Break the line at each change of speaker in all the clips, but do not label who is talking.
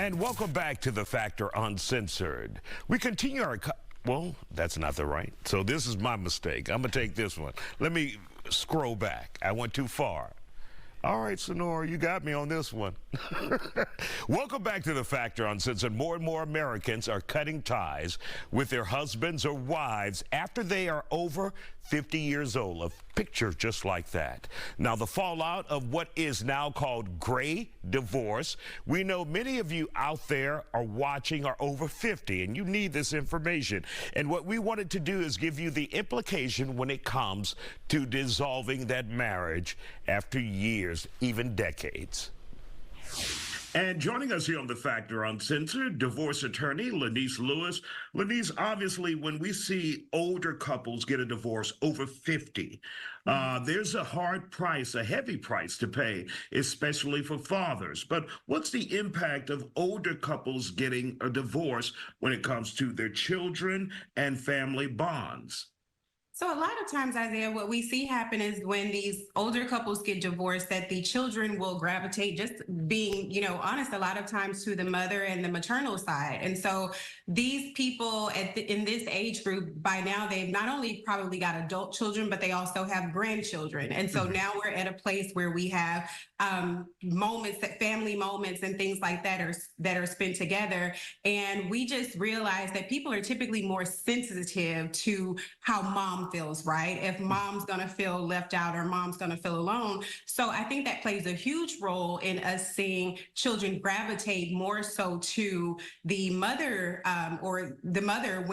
And welcome back to The Factor Uncensored. We continue our... Well, that's not the right. So this is my mistake. I'm going to take this one. Let me scroll back. I went too far. All right, Sonora, you got me on this one. Welcome back to The Factor Uncensored. More and more Americans are cutting ties with their husbands or wives after they are over 50 years old. A picture just like that. Now, the fallout of what is now called gray divorce. We know many of you out there are watching are over 50, and you need this information. And what we wanted to do is give you the implication when it comes to dissolving that marriage after years, even decades. And joining us here on The Factor Uncensored, divorce attorney Lanice Lewis. Lanice, obviously, when we see older couples get a divorce over 50, there's a hard price, a heavy price to pay, especially for fathers. But what's the impact of older couples getting a divorce when it comes to their children and family bonds?
So a lot of times, Isaiah, what we see happen is when these older couples get divorced, that the children will gravitate, just being, honest, a lot of times to the mother and the maternal side. And so these people in this age group, by now, they've not only probably got adult children, but they also have grandchildren. And so now we're at a place where we have moments, family moments and things like that are spent together. And we just realize that people are typically more sensitive to how mom feels, right? If mom's gonna feel left out or mom's gonna feel alone. So I think that plays a huge role in us seeing children gravitate more so to the mother or the mother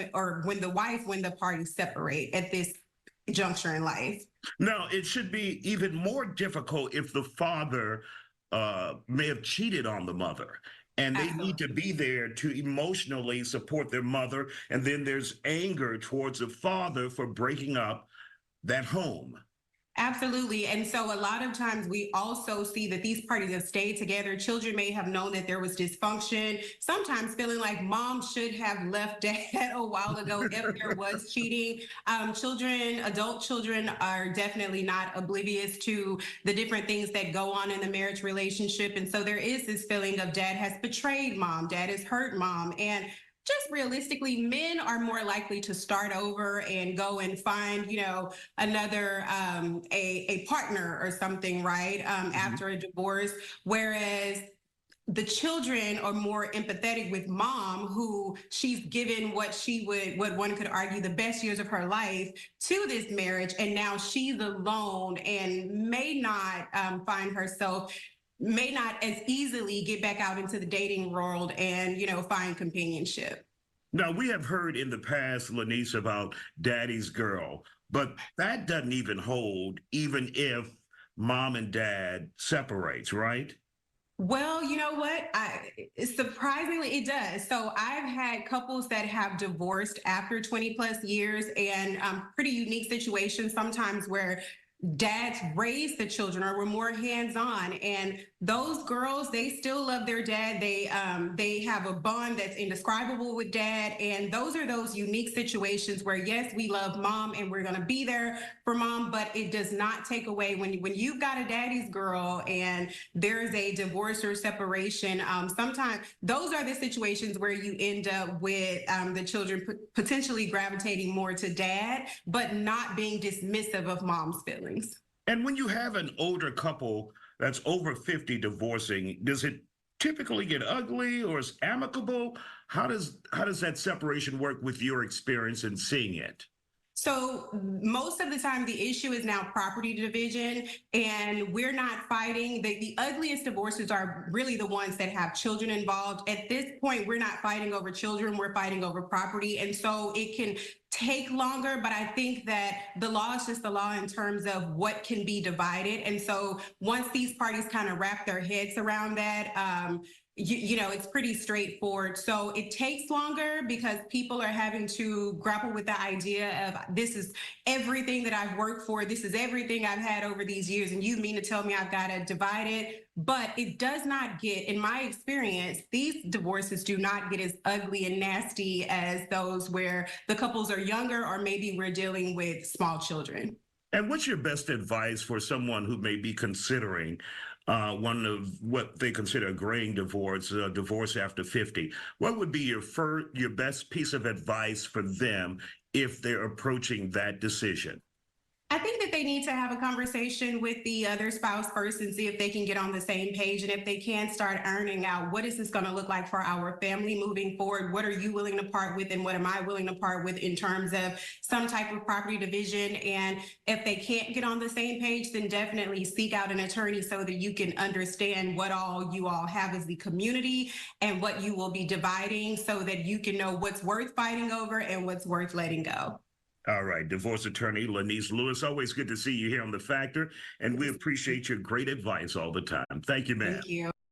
when the wife, when the parties separate at this juncture in life.
Now, it should be even more difficult if the father may have cheated on the mother. And they need to be there to emotionally support their mother. And then there's anger towards the father for breaking up that home.
Absolutely. And so a lot of times we also see that these parties have stayed together. Children may have known that there was dysfunction, sometimes feeling like mom should have left dad a while ago if there was cheating. Adult children are definitely not oblivious to the different things that go on in the marriage relationship. And so there is this feeling of dad has betrayed mom, dad has hurt mom. And just realistically, men are more likely to start over and go and find, another a partner or something, right, after a divorce. Whereas the children are more empathetic with mom, who she's given what one could argue the best years of her life to this marriage, and now she's alone and may not may not as easily get back out into the dating world and, find companionship.
Now, we have heard in the past, Lanice, about daddy's girl, but that doesn't even hold even if mom and dad separates, right?
Well, you know what? Surprisingly, it does. So I've had couples that have divorced after 20 plus years, and pretty unique situations sometimes where dads raised the children or were more hands-on, and those girls, they still love their dad. They have a bond that's indescribable with dad, and those are those unique situations where, yes, we love mom and we're going to be there for mom, but it does not take away when you've got a daddy's girl and there's a divorce or separation. Sometimes those are the situations where you end up with the children potentially gravitating more to dad, but not being dismissive of mom's feelings.
And when you have an older couple that's over 50 divorcing, does it typically get ugly or is amicable? How does that separation work with your experience in seeing it?
So most of the time, the issue is now property division, and we're not fighting. The ugliest divorces are really the ones that have children involved. At this point, we're not fighting over children, we're fighting over property. And so it can take longer, but I think that the law is just the law in terms of what can be divided. And so once these parties kind of wrap their heads around that, it's pretty straightforward. So it takes longer because people are having to grapple with the idea of, this is everything that I've worked for. This is everything I've had over these years. And you mean to tell me I've got to divide it? But it does not get, in my experience, these divorces do not get as ugly and nasty as those where the couples are younger or maybe we're dealing with small children.
And what's your best advice for someone who may be considering
one of what they consider a graying divorce, divorce after 50. What would be your best piece of advice for them if they're approaching that decision?
I think that they need to have a conversation with the other spouse first and see if they can get on the same page. And if they can, start ironing out, what is this going to look like for our family moving forward? What are you willing to part with, and what am I willing to part with in terms of some type of property division? And if they can't get on the same page, then definitely seek out an attorney so that you can understand what all you all have as the community and what you will be dividing, so that you can know what's worth fighting over and what's worth letting go.
All right, divorce attorney Lanice Lewis, always good to see you here on The Factor, and we appreciate your great advice all the time. Thank you, ma'am.
Thank you.